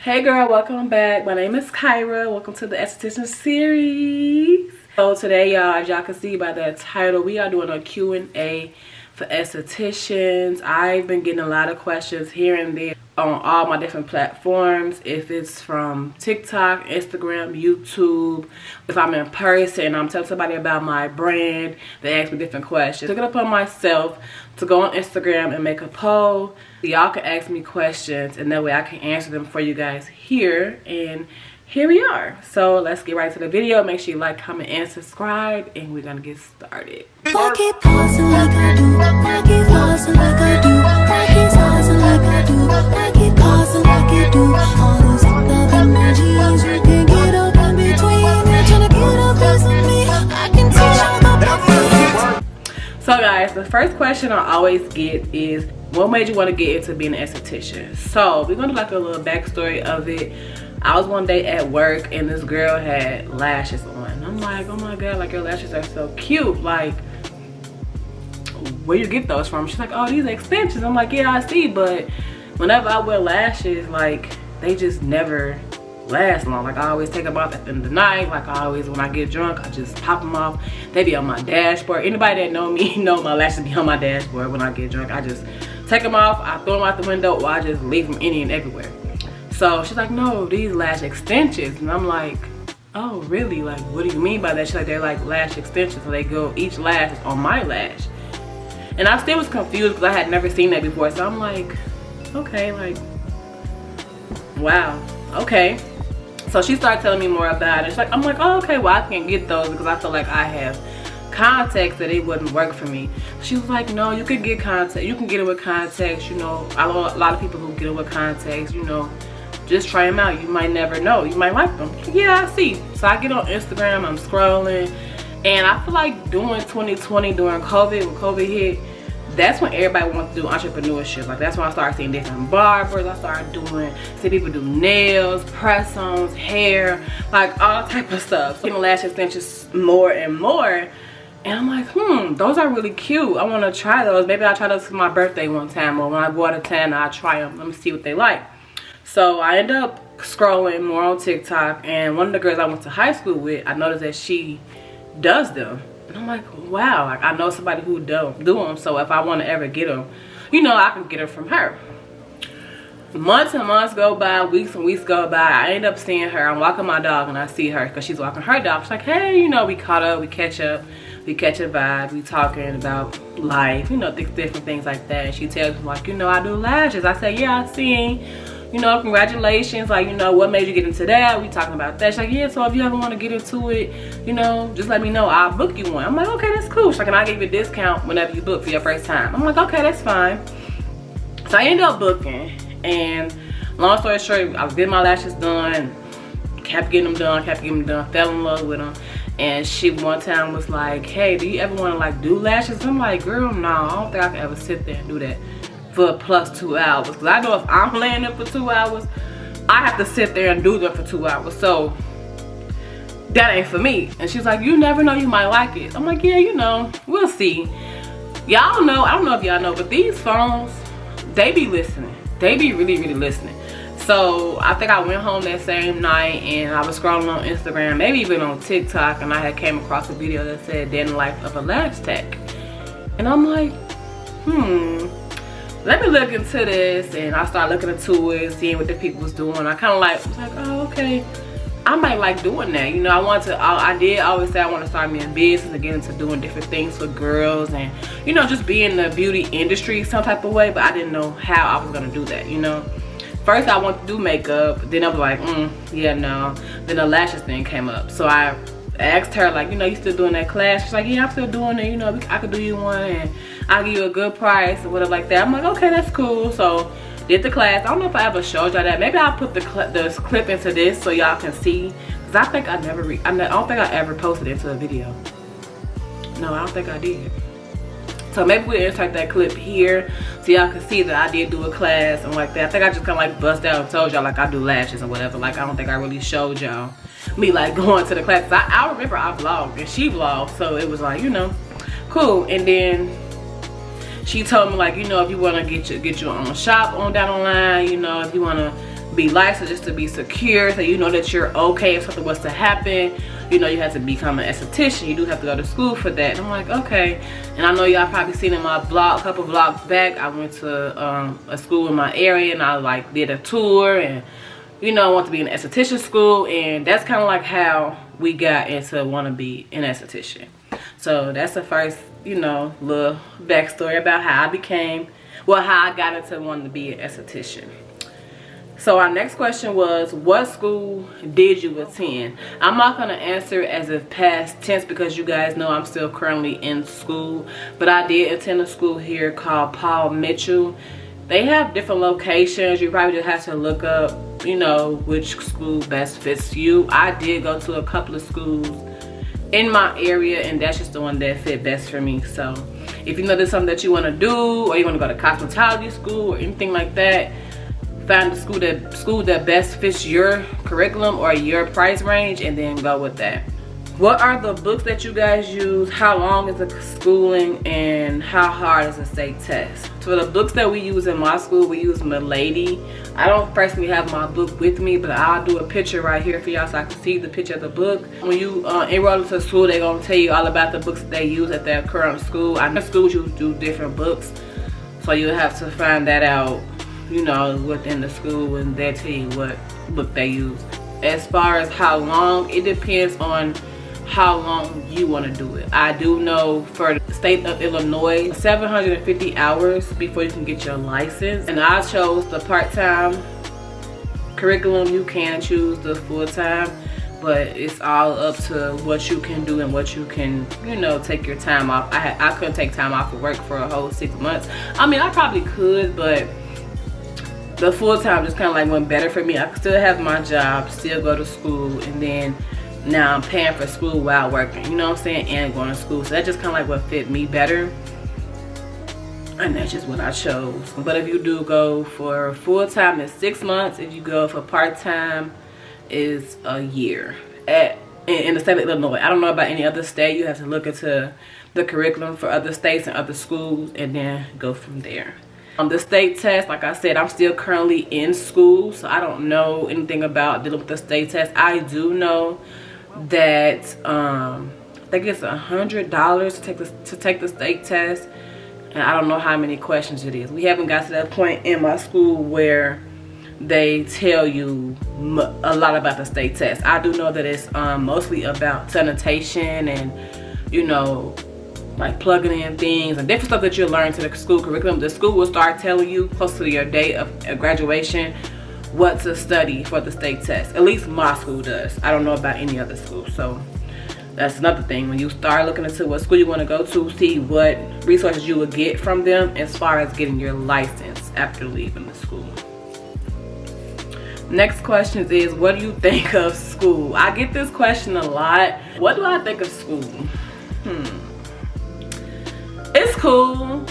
Hey girl, welcome back. My name is Kyra. Welcome to the Esthetician series. So today, y'all, as y'all can see by the title, we are doing a Q&A for estheticians. I've been getting a lot of questions here and there on all my different platforms. If it's from TikTok, Instagram, YouTube, if I'm in person and I'm telling somebody about my brand, they ask me different questions. I took it upon myself to go on Instagram and make a poll. Y'all can ask me questions and that way I can answer them for you guys here. And here we are. So let's get right to the video. Make sure you like, comment, and subscribe, and we're gonna get started. I keep pausing like I do. I keep pausing like I do. I keep pausing like I do. I keep pausing like you do. All those love emojis, you can get up in between. You're trying to get a piece of me. I can teach you the difference. So guys, the first question I always get is, what made you want to get into being an esthetician? So we're gonna do like a little backstory of it. I was one day at work and this girl had lashes on. And I'm like, oh my god, like your lashes are so cute. Like, where you get those from? She's like, oh, these are extensions. I'm like, yeah, I see, but whenever I wear lashes, like, they just never last long. Like, I always take them off at the end of the night. Like, I always, when I get drunk, I just pop them off. They be on my dashboard. Anybody that know me know my lashes be on my dashboard when I get drunk. I just take them off, I throw them out the window, or I just leave them any and everywhere. So she's like, no, these lash extensions. And I'm like, oh, really? Like, what do you mean by that? She's like, they're like lash extensions. So they go, each lash is on my lash. And I still was confused because I had never seen that before. So I'm like, okay, like, wow, okay. So she started telling me more about it. She's like, I'm like, oh, okay, well, I can't get those because I feel like I have contacts that it wouldn't work for me. She was like, no, you can get contacts. You can get it with contacts, you know. I know a lot of people who get it with contacts, you know. Just try them out. You might never know. You might like them. Yeah, I see. So I get on Instagram, I'm scrolling, and I feel like during 2020, during COVID, when COVID hit, that's when everybody wants to do entrepreneurship. Like, that's when I started seeing different barbers. I started see people do nails, press-ons, hair, like all type of stuff. So getting lash extensions more and more. And I'm like, those are really cute. I want to try those. Maybe I'll try those for my birthday one time, or when I go out of town, I'll try them. Let me see what they like. So I end up scrolling more on TikTok, and one of the girls I went to high school with, I noticed that she does them. And I'm like, wow, like I know somebody who do them, so if I want to ever get them, you know, I can get them from her. Months and months go by, weeks and weeks go by. I end up seeing her. I'm walking my dog and I see her because she's walking her dog. She's like, hey, you know, we caught up, we catch up, we catch a vibe, we talking about life, you know, different things like that. And she tells me, like, you know, I do lashes. I say, yeah, I seen. You know, congratulations, like, you know, what made you get into that? We talking about that. She's like, yeah, so if you ever want to get into it, you know, just let me know. I'll book you one. I'm like, okay, that's cool. She's like, and I'll give you a discount whenever you book for your first time. I'm like, okay, that's fine. So I ended up booking, and long story short, I was getting my lashes done, kept getting them done, fell in love with them. And she one time was like, hey, do you ever want to, like, do lashes? I'm like, girl, no, I don't think I can ever sit there and do that for plus 2 hours, because I know if I'm laying up for 2 hours, I have to sit there and do them for 2 hours, so that ain't for me. And she's like, you never know, you might like it. I'm like, yeah, you know, we'll see. Y'all know, I don't know if y'all know, but these phones, they be listening. They be really, really listening. So I think I went home that same night and I was scrolling on Instagram, maybe even on TikTok, and I had came across a video that said Day in the Life of a Lash Tech. And I'm like, let me look into this. And I started looking into it, seeing what the people was doing. I kind of was like, oh, okay, I might like doing that. You know, I did always say I want to start me in business and get into doing different things for girls and, you know, just be in the beauty industry some type of way, but I didn't know how I was going to do that, you know. First I wanted to do makeup, then I was like, yeah, no. Then the lashes thing came up. So I asked her, like, you know, you still doing that class? She's like, yeah, I'm still doing it, you know, I could do you one and I'll give you a good price or whatever like that. I'm like, okay, that's cool. So did the class. I don't know if I ever showed y'all that. Maybe I'll put the clip into this so y'all can see, because I think I don't think I ever posted it into a video. No, I don't think I did. So maybe we'll insert that clip here so y'all can see that I did do a class and like that. I think I just kind of like bust out and told y'all like I do lashes or whatever. Like, I don't think I really showed y'all me like going to the class. I remember I vlogged and she vlogged, so it was like, you know, cool. And then she told me, like, you know, if you want to get your own shop on down the line, you know, if you want to be licensed, just to be secure, so you know that you're okay if something was to happen. You know, you have to become an esthetician. You do have to go to school for that. And I'm like, okay. And I know y'all probably seen in my vlog, a couple vlogs back, I went to a school in my area, and I like did a tour, and you know, I want to be in an esthetician school, and that's kind of like how we got into want to be an esthetician. So that's the first, you know, little backstory about how I became, well, how I got into wanting to be an esthetician. So our next question was, what school did you attend? I'm not going to answer as if past tense because you guys know I'm still currently in school. But I did attend a school here called Paul Mitchell. They have different locations. You probably just have to look up, you know, which school best fits you. I did go to a couple of schools in my area, and that's just the one that fit best for me. So if you know there's something that you want to do, or you want to go to cosmetology school or anything like that, find the school that best fits your curriculum or your price range, and then go with that. What are the books that you guys use? How long is the schooling, and how hard is the state test? So the books that we use in my school, we use Milady. I don't personally have my book with me, but I'll do a picture right here for y'all so I can see the picture of the book. When you enroll into school, they're gonna tell you all about the books that they use at their current school. I know schools you do different books, so you have to find that out, you know, within the school, and they'll tell you what book they use. As far as how long, it depends on how long you want to do it. I do know for the state of Illinois, 750 hours before you can get your license, and I chose the part-time curriculum. You can choose the full-time, but it's all up to what you can do and what you can, you know, take your time off. I couldn't take time off of work for a whole 6 months. I mean, I probably could, but the full-time just kind of like went better for me. I could still have my job, still go to school, and then now I'm paying for school while working, you know what I'm saying, and going to school. So that just kind of like what fit me better, and that's just what I chose. But if you do go for full-time, it's 6 months. If you go for part-time, it's a year in the state of Illinois. I don't know about any other state. You have to look into the curriculum for other states and other schools, and then go from there. The state test, like I said, I'm still currently in school, so I don't know anything about dealing with the state test. I do know that I think it's $100 to take the state test, and I don't know how many questions it is. We haven't got to that point in my school where they tell you a lot about the state test. I do know that it's mostly about sanitation and, you know, like plugging in things and different stuff that you learn to the school curriculum. The school will start telling you close to your day of graduation what to study for the state test. At least my school does. I don't know about any other school. So that's another thing. When you start looking into what school you want to go to, see what resources you will get from them as far as getting your license after leaving the school. Next question is, what do you think of school? I get this question a lot. What do I think of school? It's cool.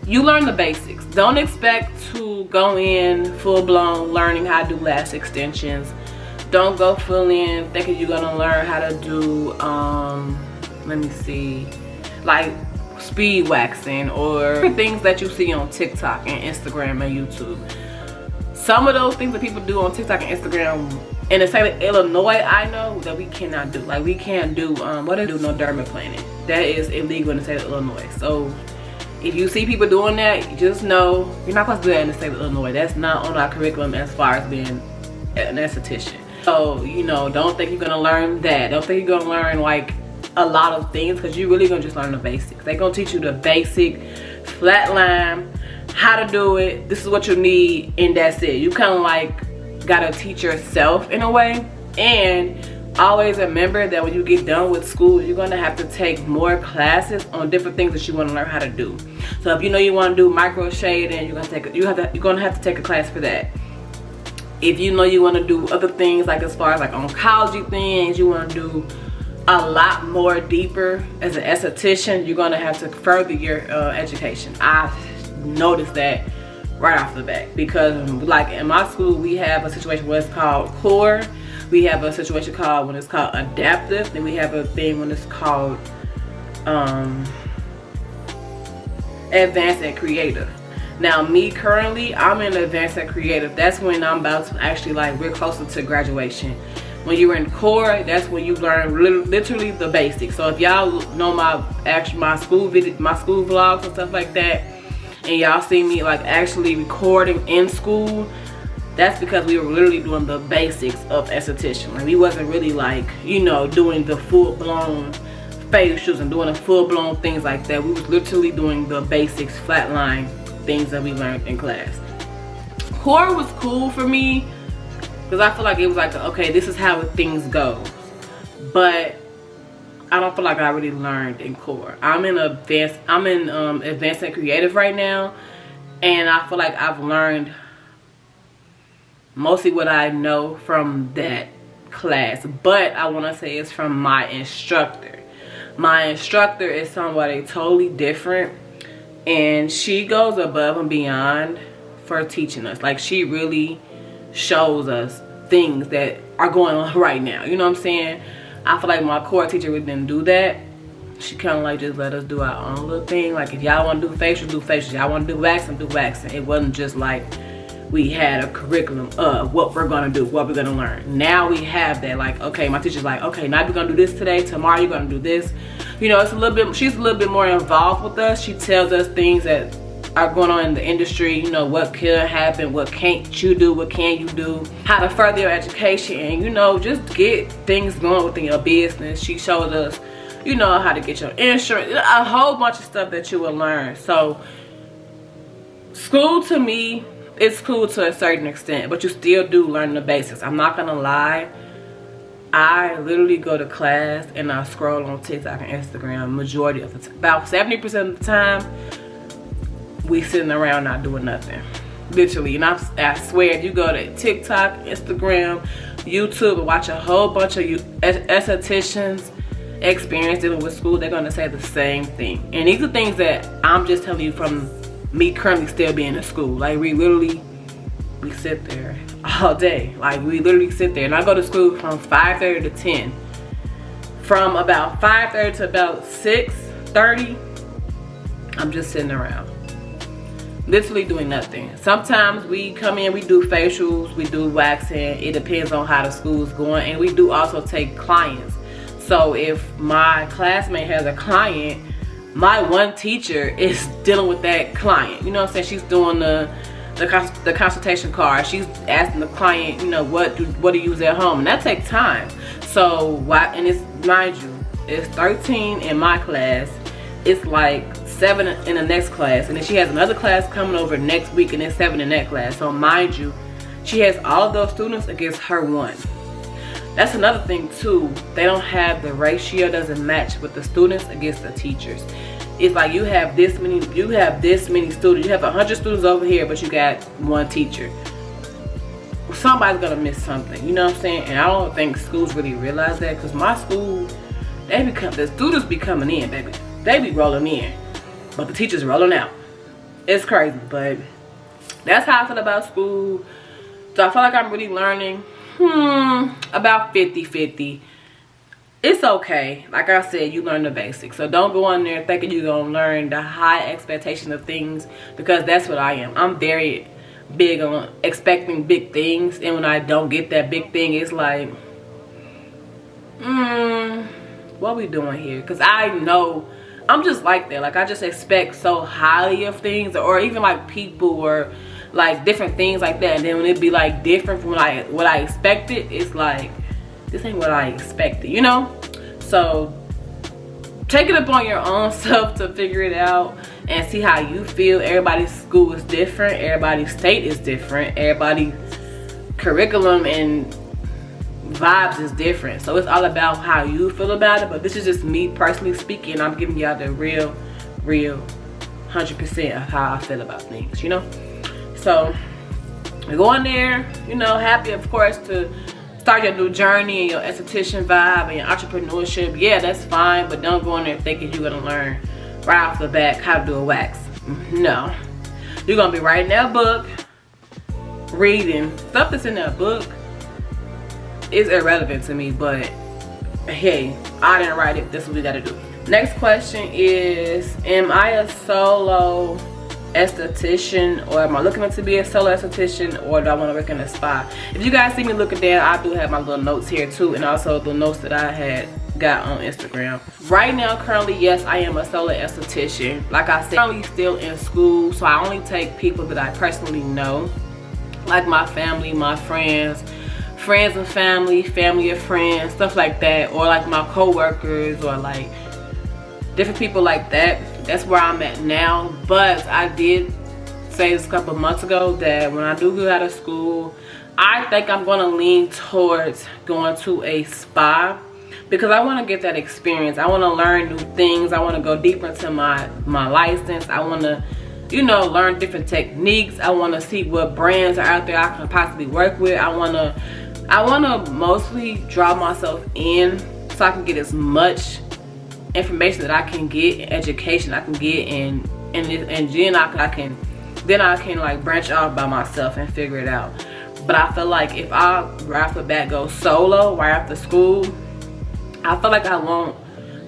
You learn the basics. Don't expect to go in full-blown learning how to do lash extensions. Don't go full in thinking you're gonna learn how to do let me see, like speed waxing or things that you see on TikTok and Instagram and YouTube. Some of those things that people do on TikTok and Instagram in the state of Illinois, I know that we cannot do. Like, we can't do no dermaplaning. That is illegal in the state of Illinois. So if you see people doing that, just know you're not supposed to do that in the state of Illinois. That's not on our curriculum as far as being an esthetician. So, you know, don't think you're gonna learn that. Don't think you're gonna learn like a lot of things, because you're really gonna just learn the basics. They're gonna teach you the basic flat line, how to do it, this is what you need, and that's it. You kind of like gotta teach yourself in a way. And always remember that when you get done with school, you're gonna have to take more classes on different things that you want to learn how to do. So if you know you want to do micro shading, you're gonna have to take a class for that. If you know you want to do other things, like as far as like oncology things, you want to do a lot more deeper as an esthetician, you're gonna have to further your education. I noticed that right off the bat, because like in my school we have a situation where it's called core, we have a situation called when it's called adaptive, then we have a thing when it's called advanced and creative. Now me currently, I'm in advanced and creative. That's when I'm about to actually, like, we're closer to graduation. When you're in core, that's when you learn literally the basics. So if y'all know my school vlogs and stuff like that, and y'all see me like actually recording in school, that's because we were literally doing the basics of esthetician. Like, we wasn't really, like, you know, doing the full-blown facials and doing the full-blown things like that. We was literally doing the basics, flatline things that we learned in class. Core was cool for me because I feel like it was like, okay, this is how things go. But I don't feel like I really learned in core. I'm in advanced and creative right now, and I feel like I've learned mostly what I know from that class. But I want to say it's from my instructor. My instructor is somebody totally different, and she goes above and beyond for teaching us. Like, she really shows us things that are going on right now. You know what I'm saying? I feel like my core teacher really didn't do that. She kind of like just let us do our own little thing. Like, if y'all want to do facials, do facials. Y'all want to do waxing, do waxing. It wasn't just like we had a curriculum of what we're going to do, what we're going to learn. Now we have that. Like, okay, my teacher's like, okay, now you're going to do this today. Tomorrow you're going to do this. You know, it's a little bit, she's a little bit more involved with us. She tells us things that are going on in the industry, you know, what could happen, what can't you do, what can you do, how to further your education, and, you know, just get things going within your business. She showed us, you know, how to get your insurance, a whole bunch of stuff that you will learn. So school, to me, it's cool to a certain extent, but you still do learn the basics. I'm not gonna lie, I literally go to class and I scroll on TikTok and Instagram majority of the time. About 70% of the time, we sitting around not doing nothing, literally. And I swear, if you go to TikTok, Instagram, YouTube, and watch a whole bunch of estheticians experience dealing with school, they're gonna say the same thing. And these are things that I'm just telling you from me currently still being in school. Like, we sit there all day. Like, we literally sit there. And I go to school from 5:30 to 10. From about 5:30 to about 6:30, I'm just sitting around, literally doing nothing. Sometimes we come in, we do facials, we do waxing. It depends on how the school's going. And we do also take clients. So if my classmate has a client, my one teacher is dealing with that client. You know what I'm saying? She's doing the consultation card. She's asking the client, you know, what do you use at home, and that takes time. So and it's, mind you, it's 13 in my class. It's like 7 in the next class, and then she has another class coming over next week, and it's 7 in that class. So mind you, she has all of those students against her one. That's another thing too. They don't have the ratio, doesn't match with the students against the teachers. It's like you have this many students. You have 100 students over here, but you got one teacher. Somebody's gonna miss something. You know what I'm saying? And I don't think schools really realize that, because my school, the students be coming in, baby. They be rolling in, but the teachers rolling out. It's crazy, but that's how I feel about school. So I feel like I'm really learning about 50-50. It's okay. Like I said, you learn the basics. So don't go on there thinking you're gonna learn the high expectation of things, because that's what I am. I'm very big on expecting big things, and when I don't get that big thing, it's like, what we doing here? Because I know I'm just like that. Like, I just expect so highly of things, or even like people, or like different things like that, and then when it be like different from what I expected, it's like, this ain't what I expected, you know? So take it upon your own self to figure it out and see how you feel. Everybody's school is different, everybody's state is different, everybody's curriculum and vibes is different. So it's all about how you feel about it. But this is just me personally speaking. I'm giving y'all the real 100% of how I feel about things, you know? So we go in there, you know, happy of course to start your new journey and your esthetician vibe and your entrepreneurship. Yeah, that's fine, but don't go in there thinking you're gonna learn right off the bat how to do a wax. No, you're gonna be writing that book, reading stuff that's in that book is irrelevant to me, but hey, I didn't write it. This is what we gotta do. Next question is, am I a solo esthetician, or am I looking to be a solo esthetician, or do I want to work in a spa? If you guys see me looking there, I do have my little notes here too, and also the notes that I had got on Instagram. Right now, currently, yes, I am a solo esthetician. Like I said, I'm still in school, so I only take people that I personally know, like my family, my friends, friends and family, family of friends, stuff like that, or like my co-workers, or like different people like that. That's where I'm at now. But I did say this a couple months ago that when I do get out of school, I think I'm going to lean towards going to a spa, because I want to get that experience. I want to learn new things. I want to go deeper into my license. I want to, you know, learn different techniques. I want to see what brands are out there I can possibly work with. I want to mostly draw myself in so I can get as much information that I can get, education I can get, and then I can like branch off by myself and figure it out. But I feel like if I right off the bat go solo right after school, I feel like I won't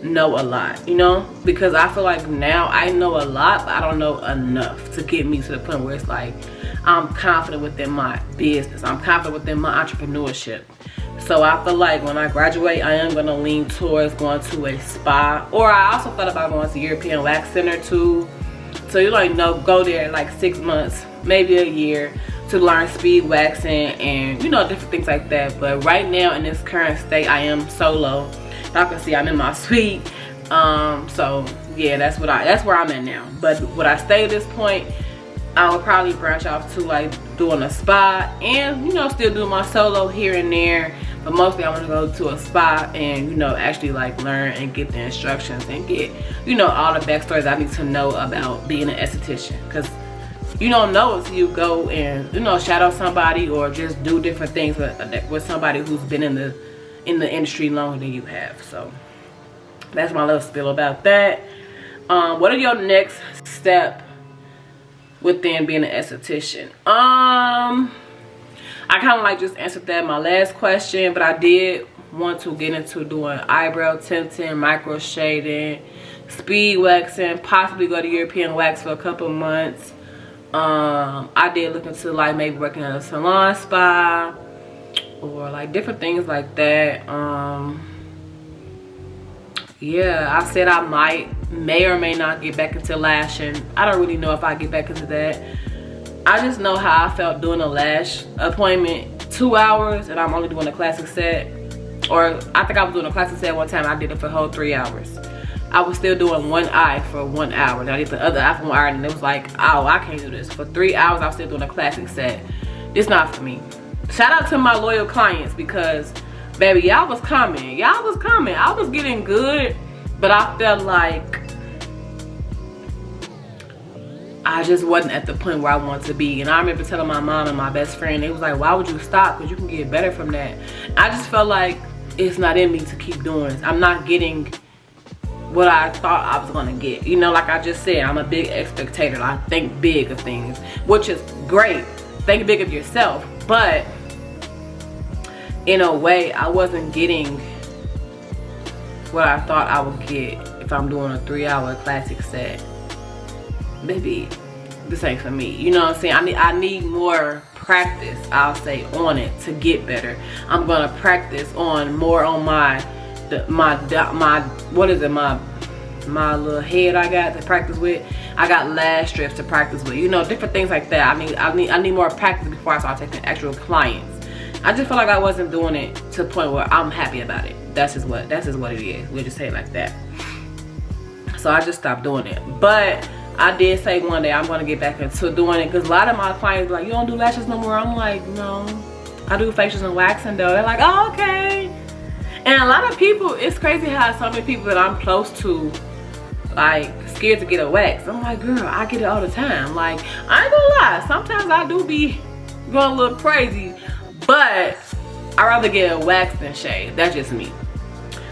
know a lot, you know, because I feel like now I know a lot, but I don't know enough to get me to the point where it's like I'm confident within my business, I'm confident within my entrepreneurship. So I feel like when I graduate, I am going to lean towards going to a spa. Or I also thought about going to European Wax Center too. So you like go there like 6 months, maybe a year, to learn speed waxing and, you know, different things like that. But right now in this current state, I am solo. Y'all can see I'm in my suite. So yeah, that's where I'm at now. But would I stay at this point, I would probably branch off to like doing a spa and, you know, still do my solo here and there. But mostly I want to go to a spa and, you know, actually like learn and get the instructions and get, you know, all the backstories I need to know about being an esthetician. Because you don't know until you go and, you know, shadow somebody or just do different things with somebody who's been in the industry longer than you have. So that's my little spiel about that. What are your next step within being an esthetician? I kind of like just answered that in my last question, but I did want to get into doing eyebrow tinting, micro shading, speed waxing, possibly go to European Wax for a couple months. I did look into like maybe working at a salon spa or like different things like that. Yeah, I said I may or may not get back into lashing. I don't really know if I get back into that. I just know how I felt doing a lash appointment, 2 hours, and I'm only doing a classic set. Or I think I was doing a classic set one time. I did it for a whole 3 hours. I was still doing one eye for 1 hour. And I did the other eye for 1 hour, and it was like, oh, I can't do this. For 3 hours, I was still doing a classic set. It's not for me. Shout out to my loyal clients, because, baby, y'all was coming. Y'all was coming. I was getting good, but I felt like I just wasn't at the point where I wanted to be. And I remember telling my mom and my best friend, they was like, why would you stop? Because you can get better from that. I just felt like it's not in me to keep doing this. I'm not getting what I thought I was going to get. You know, like I just said, I'm a big expectator. I think big of things, which is great. Think big of yourself. But in a way, I wasn't getting what I thought I would get if I'm doing a 3-hour classic set. Baby, this ain't for me. You know what I'm saying? I need more practice, I'll say, on it to get better. I'm gonna practice on more on my what is it, my little head I got to practice with. I got lash strips to practice with, you know, different things like that. I need more practice before I start taking actual clients. I just feel like I wasn't doing it to the point where I'm happy about it. That's just what it is. We'll just say it like that. So I just stopped doing it. But I did say one day I'm going to get back into doing it, because a lot of my clients are like, you don't do lashes no more? I'm like, no, I do facials and waxing though. They're like, oh, okay. And a lot of people, it's crazy how so many people that I'm close to, like, scared to get a wax. I'm like, girl, I get it all the time. Like, I ain't gonna lie, sometimes I do be going a little crazy, but I'd rather get a wax than shave. That's just me.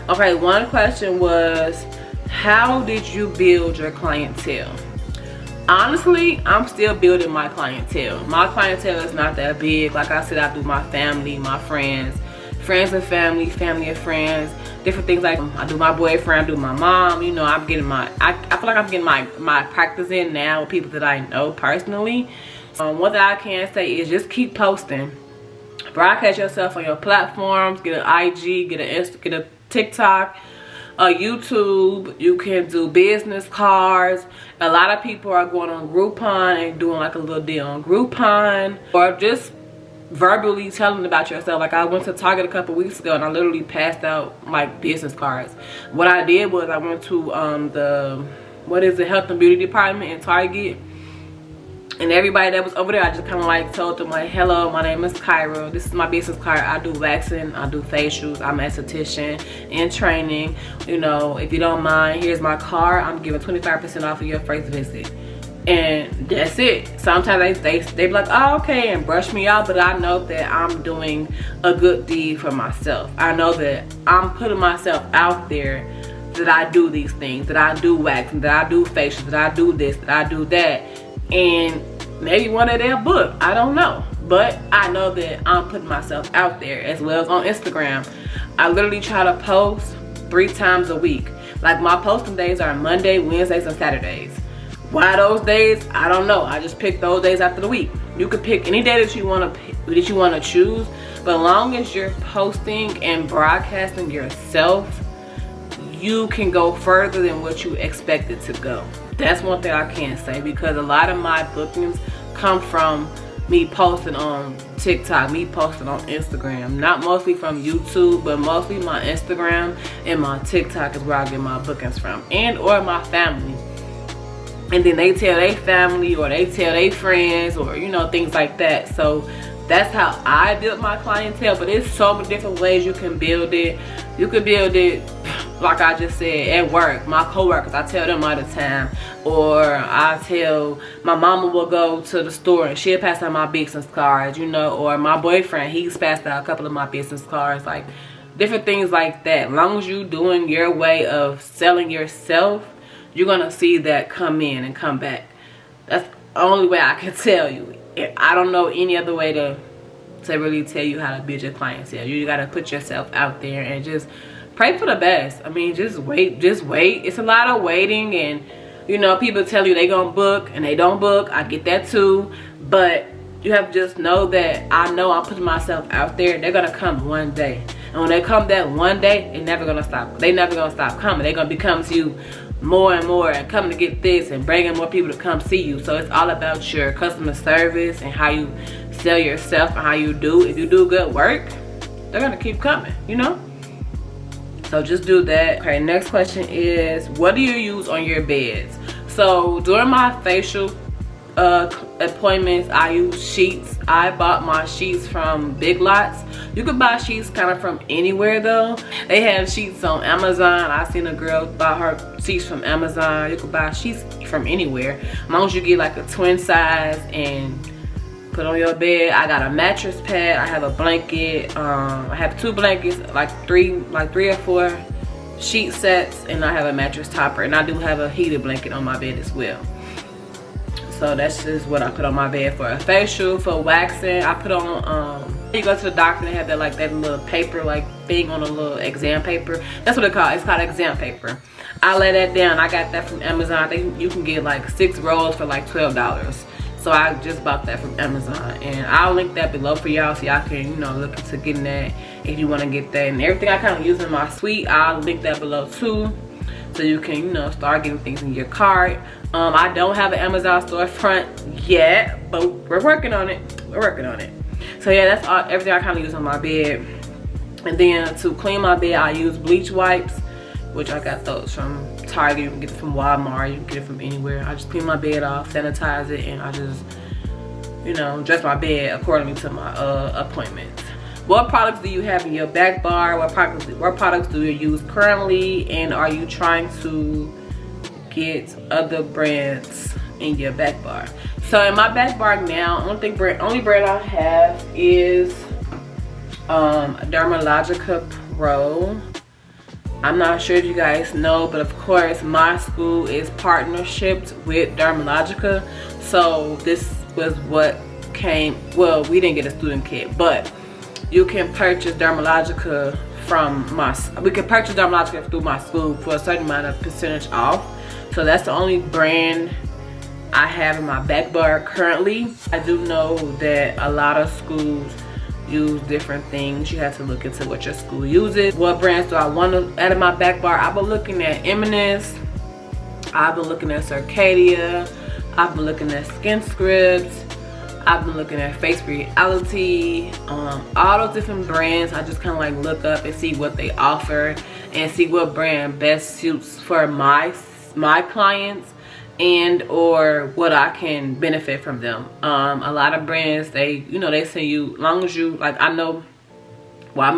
Okay, one question was, how did you build your clientele? Honestly, I'm still building my clientele. My clientele is not that big. Like I said, I do my family, my friends friends and family, family and friends, different things. Like I do my boyfriend, I do my mom. You know, I'm getting my, I feel like I'm getting my practice in now with people that I know personally. One thing I can say is just keep posting. Broadcast yourself on your platforms. Get an IG, get a TikTok, YouTube. You can do business cards. A lot of people are going on Groupon and doing like a little deal on Groupon, or just verbally telling about yourself. Like I went to Target a couple weeks ago and I literally passed out like business cards. What I did was I went to the health and beauty department in Target, and everybody that was over there, I just kind of like told them like, hello, my name is Kyra, this is my business card. I do waxing, I do facials, I'm an esthetician in training. You know, if you don't mind, here's my card. I'm giving 25% off of your first visit. And that's it. Sometimes they be like, oh, okay, and brush me off, but I know that I'm doing a good deed for myself. I know that I'm putting myself out there, that I do these things, that I do waxing, that I do facials, that I do this, that I do that. And maybe one of their book, I don't know, but I know that I'm putting myself out there, as well as on Instagram. I literally try to post 3 times a week. Like my posting days are Monday, Wednesdays, and Saturdays. Why those days? I don't know. I just pick those days after the week. You could pick any day that you want to choose, but as long as you're posting and broadcasting yourself, you can go further than what you expected to go. That's one thing I can say, because a lot of my bookings come from me posting on TikTok, me posting on Instagram. Not mostly from YouTube, but mostly my Instagram and my TikTok is where I get my bookings from, and or my family. And then they tell their family, or they tell their friends, or you know, things like that. So that's how I build my clientele. But there's so many different ways you can build it. You can build it, like I just said, at work. My coworkers, I tell them all the time. Or I tell my mama will go to the store and she'll pass out my business cards, you know. Or my boyfriend, he's passed out a couple of my business cards. Like different things like that. As long as you're doing your way of selling yourself, you're gonna see that come in and come back. That's the only way I can tell you. I don't know any other way to really tell you how to build your clientele. You gotta put yourself out there and just pray for the best. I mean, just wait. It's a lot of waiting, and you know, people tell you they gonna book and they don't book. I get that too, but you have to just know that I know I'm putting myself out there. They're gonna come one day, and when they come that one day, they're never gonna stop. They never gonna stop coming. They're gonna become to you more and more, and coming to get this and bringing more people to come see you. So it's all about your customer service and how you sell yourself and how you do. If you do good work, they're gonna keep coming, you know. So just do that. Okay, next question is, what do you use on your beds? So during my facial appointments, I use sheets. I bought my sheets from Big Lots. You can buy sheets kind of from anywhere though. They have sheets on Amazon. I seen a girl buy her sheets from Amazon. You can buy sheets from anywhere, as long as you get like a twin size and put on your bed. I got a mattress pad. I have a blanket. I have 2 blankets, like three or 4 sheet sets, and I have a mattress topper, and I do have a heated blanket on my bed as well. So that's just what I put on my bed for a facial. For waxing, I put on you go to the doctor, they have that like that little paper like thing on a little exam paper. That's what it's called exam paper. I lay that down. I got that from Amazon. I think you can get like 6 rolls for like $12. So I just bought that from Amazon, and I'll link that below for y'all so y'all can, you know, look into getting that if you want to get that. And everything I kind of use in my suite, I'll link that below too, so you can, you know, start getting things in your cart. I don't have an Amazon storefront yet, but we're working on it. We're working on it. So yeah, that's all, everything I kind of use on my bed. And then to clean my bed, I use bleach wipes, which I got those from Target. You can get it from Walmart. You can get it from anywhere. I just clean my bed off, sanitize it, and I just, you know, dress my bed accordingly to my appointments. What products do you have in your back bar? What products do you use currently? And are you trying to get other brands in your back bar? So in my back bar now, only brand I have is Dermalogica Pro. I'm not sure if you guys know, but of course my school is partnershipped with Dermalogica. So this was what came, well, we didn't get a student kit, but you can purchase Dermalogica from we can purchase Dermalogica through my school for a certain amount of percentage off. So that's the only brand I have in my back bar currently. I do know that a lot of schools use different things. You have to look into what your school uses. What brands do I want to add in my back bar? I've been looking at Eminence, I've been looking at Circadia, I've been looking at Skin Scripts, I've been looking at Face Reality, all those different brands. I just kind of like look up and see what they offer and see what brand best suits for my clients and or what I can benefit from them. A lot of brands, they send you, long as you, like, I know while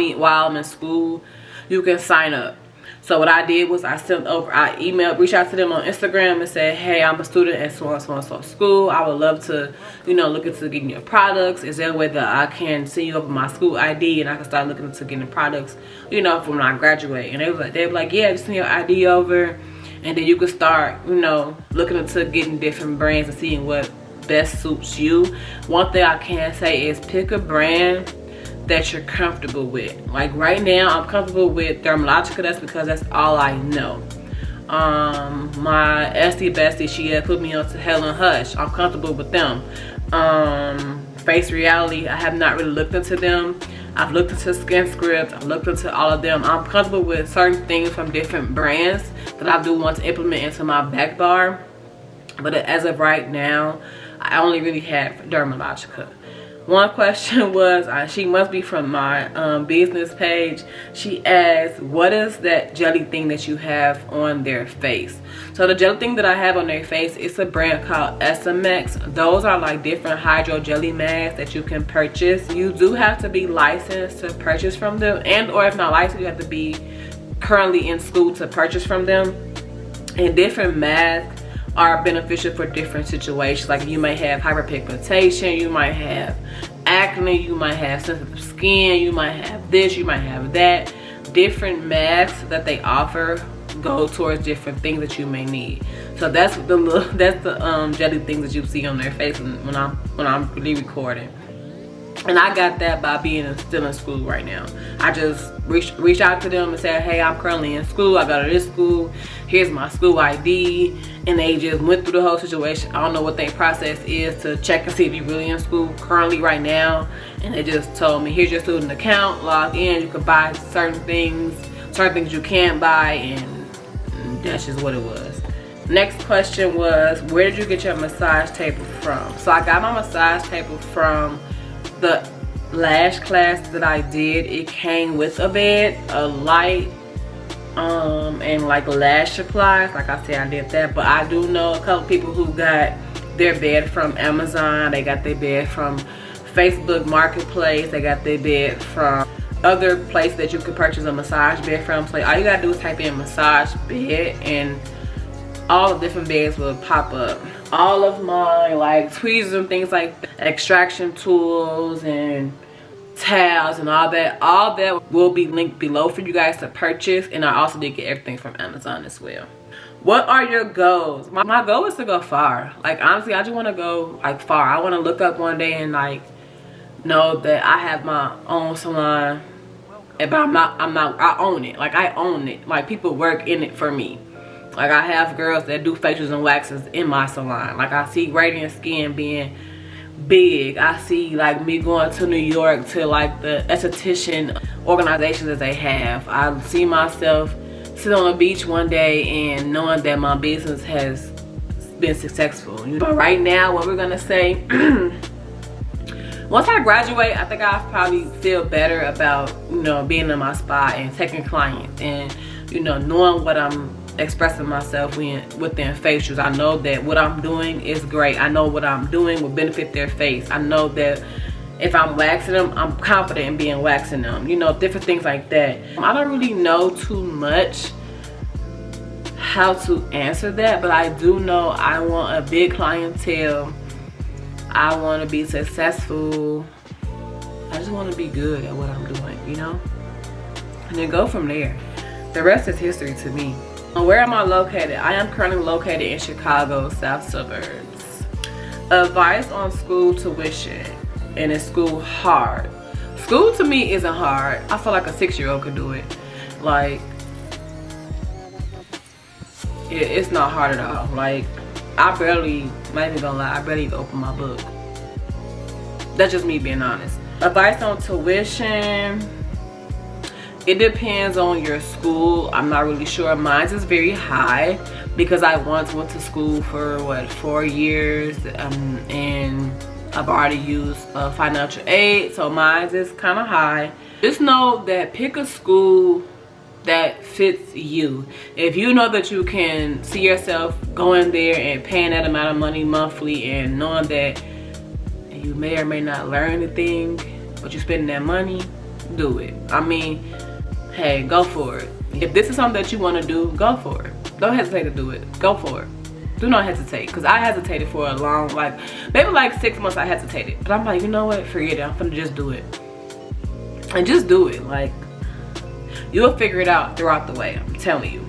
I'm in school, you can sign up. So what I did was I reached out to them on Instagram and said, hey, I'm a student at so and so school. I would love to, look into getting your products. Is there a way that I can send you over my school ID and I can start looking into getting products, from when I graduate? And they were like, yeah, just send your ID over, and then you can start, looking into getting different brands and seeing what best suits you. One thing I can say is pick a brand that you're comfortable with. Like right now, I'm comfortable with Dermalogica. That's because that's all I know. My Esty bestie, she had put me on to Helen Hush. I'm comfortable with them. Face Reality, I have not really looked into them. I've looked into Skin Script. I've looked into all of them. I'm comfortable with certain things from different brands that I do want to implement into my back bar. But as of right now, I only really have Dermalogica. One question was, she must be from my business page. She asked, what is that jelly thing that you have on their face? So the jelly thing that I have on their face, it's a brand called SMX. Those are like different hydro jelly masks that you can purchase. You do have to be licensed to purchase from them, and or if not licensed, you have to be currently in school to purchase from them. And different masks are beneficial for different situations. Like you may have hyperpigmentation, you might have acne, you might have sensitive skin, you might have this, you might have that. Different masks that they offer go towards different things that you may need. So that's the jelly things that you see on their face when I'm really recording. And I got that by being still in school right now. I just reached out to them and said, hey, I'm currently in school. I go to this school. Here's my school ID. And they just went through the whole situation. I don't know what their process is to check and see if you're really in school currently right now. And they just told me, here's your student account. Log in. You can buy certain things you can't buy. And that's just what it was. Next question was, where did you get your massage table from? So I got my massage table from the lash class that I did. It came with a bed, a light, and like lash supplies. Like I said, I did that. But I do know a couple people who got their bed from Amazon. They got their bed from Facebook Marketplace. They got their bed from other places that you could purchase a massage bed from. So all you gotta do is type in massage bed and all the different beds will pop up. All of my like tweezers and things like that, extraction tools and towels and all that will be linked below for you guys to purchase. And I also did get everything from Amazon as well. What are your goals? My goal is to go far. Like honestly, I just want to go like far. I want to look up one day and like know that I have my own salon, but I own it. Like I own it. Like people work in it for me. Like I have girls that do facials and waxes in my salon. Like I see Radiant Skin being big. I see like me going to New York to like the Esthetician organizations that they have. I see myself sitting on the beach one day and knowing that my business has been successful. But right now, what we're gonna say, once I graduate, I think I'll probably feel better about, being in my spot and taking clients and, knowing what I'm expressing myself within facials. I know that what I'm doing is great. I know what I'm doing will benefit their face. I know that if I'm waxing them, I'm confident in being waxing them. Different things like that. I don't really know too much how to answer that, but I do know I want a big clientele. I want to be successful. I just want to be good at what I'm doing, and then go from there. The rest is history to me. Where am I located? I am currently located in Chicago, South Suburbs. Advice on school tuition, and is school hard? School to me isn't hard. I feel like a 6-year-old could do it. Like, it's not hard at all. Like, I barely, I'm not even gonna lie, I barely even open my book. That's just me being honest. Advice on tuition, it depends on your school. I'm not really sure. Mine is very high because I once went to school for what, 4 years, and I've already used financial aid, so mine is kind of high. Just know that pick a school that fits you. If you know that you can see yourself going there and paying that amount of money monthly and knowing that you may or may not learn anything, but you're spending that money, do it. I mean, hey, go for it. If this is something that you want to do, go for it. Don't hesitate to do it. Go for it. Do not hesitate, because I hesitated for a long, like, maybe like 6 months I hesitated. But I'm like, you know what? Forget it. I'm gonna just do it. And just do it. Like, you'll figure it out throughout the way. I'm telling you.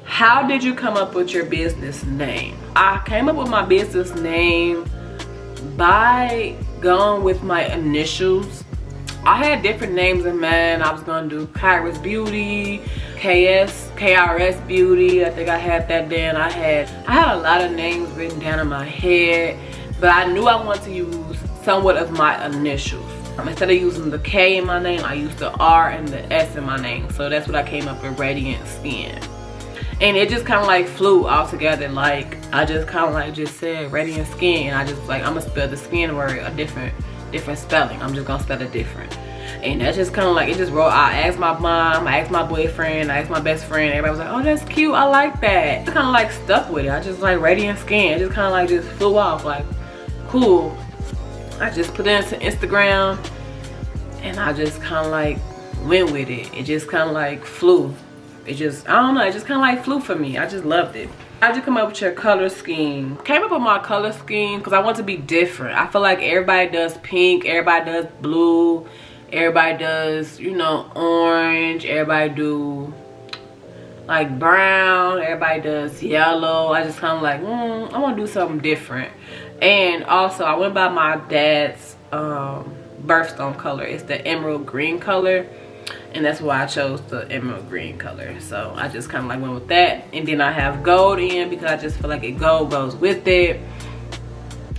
How did you come up with your business name? I came up with my business name by going with my initials. I had different names in mind. I was gonna do Kyra's Beauty, KRS Beauty. I think I had that then. I had a lot of names written down in my head, but I knew I wanted to use somewhat of my initials. Instead of using the K in my name, I used the R and the S in my name. So that's what I came up with, Radiant Skin. And it just kind of like flew all together. Like, I just kind of like just said Radiant Skin, and I just like, I'm gonna spell the skin word a different spelling. I'm just gonna spell it different. And that's just kind of like, it just rolled. I asked my mom, I asked my boyfriend, I asked my best friend. Everybody was like, oh, that's cute, I like that. Just kind of like stuck with it. I just like Radiant Skin. It just kind of like just flew off, like, cool. I just put it into Instagram, and I just kind of like went with it. It just kind of like flew. It just, I don't know, it just kind of like flew for me. I just loved it. How'd you come up with your color scheme? Came up with my color scheme because I want to be different. I feel like everybody does pink, everybody does blue, everybody does, you know, orange, everybody do like brown, everybody does yellow. I just kind of like, I want to do something different. And also, I went by my dad's birthstone color. It's the emerald green color, and that's why I chose the emerald green color. So I just kind of like went with that. And then I have gold in because I just feel like gold goes with it,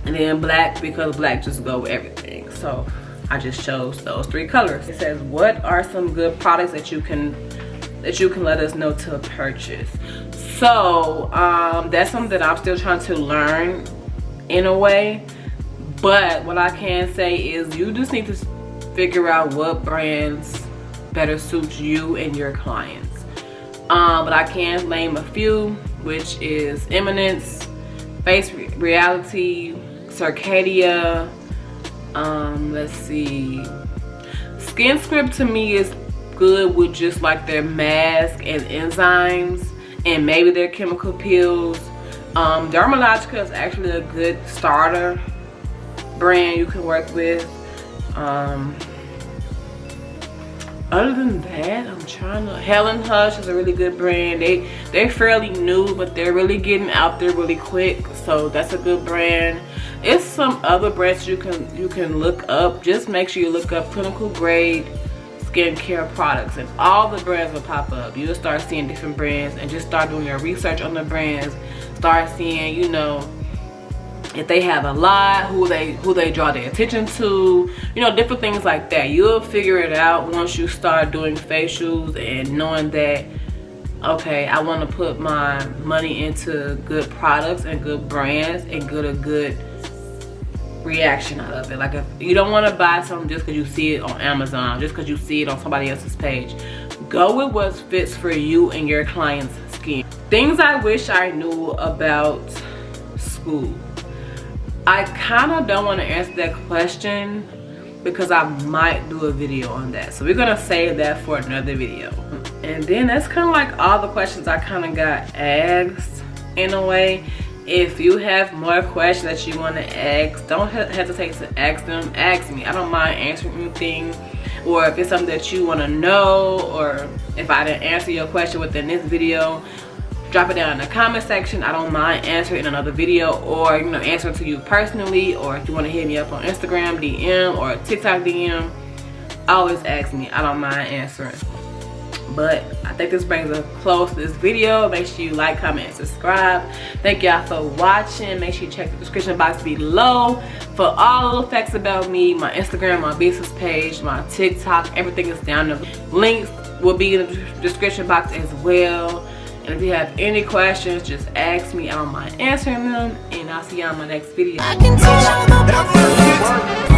and then black because black just go with everything. So I just chose those 3 colors. It says, what are some good products that you can let us know to purchase? So that's something that I'm still trying to learn in a way, but what I can say is you just need to figure out what brands better suit you and your clients. But I can name a few, which is Eminence, Face Reality, Circadia, let's see, Skin Script to me is good with just like their mask and enzymes and maybe their chemical peels. Dermalogica is actually a good starter brand you can work with. Other than that, I'm trying to, Helen Hush is a really good brand. They're fairly new, but they're really getting out there really quick, so that's a good brand. It's some other brands you can look up. Just make sure you look up clinical grade skincare products, and all the brands will pop up. You'll start seeing different brands, and just start doing your research on the brands. Start seeing, you know, if they have a lot, who they draw their attention to, you know, different things like that. You'll figure it out once you start doing facials and knowing that, okay, I want to put my money into good products and good brands and get a good reaction out of it. Like, if you don't want to buy something just because you see it on Amazon, just because you see it on somebody else's page, go with what fits for you and your client's skin. Things I wish I knew about school. I kind of don't want to answer that question because I might do a video on that, so we're gonna save that for another video. And then that's kind of like all the questions I kind of got asked in a way. If you have more questions that you want to ask, don't hesitate to ask them. Ask me. I don't mind answering anything, or if it's something that you want to know, or if I didn't answer your question within this video, drop it down in the comment section. I don't mind answering in another video, or, you know, answering to you personally, or if you want to hit me up on Instagram DM or TikTok DM. always ask me. I don't mind answering. But I think this brings us close to this video. Make sure you like, comment, and subscribe. Thank y'all for watching. Make sure you check the description box below for all the facts about me, my Instagram, my business page, my TikTok. Everything is down there. Links will be in the description box as well. And if you have any questions, just ask me. I don't mind answering them. And I'll see y'all in my next video. I can teach you the